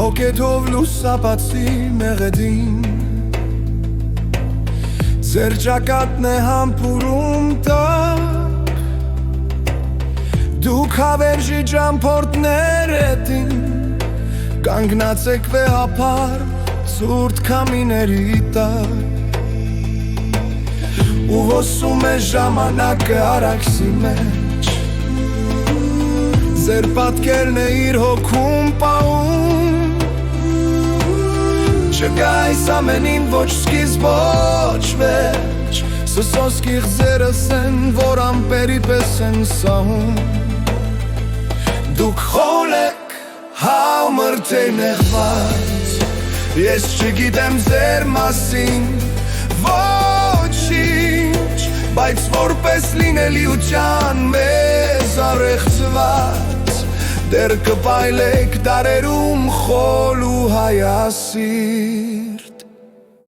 Հոգեթով լուսապացի մեղեդին Ձեր ճակատն է համբուրում տակ Դուք հավերժի ճամփորդներ ետին Կանգնած եք վեհապար ցուրտ քամիների տակ Ու ոսում է ժամանակը արաքսի մեջ Ձեր պատկերն է իր հոգում պահում Չկա այս ամենին ոչ սկիզբ, ոչ վերջ Սոսոսկի ղզերս են, որ ամպերի պես են սահում Դուք խոլ եք, համրդե նեղված Ես չգիտեմ ձեր մասին, ոչինչ Բայց որպես լինելիության մեզ առեղծված Դեր կպայլեք դարերում խոլ ու հայասի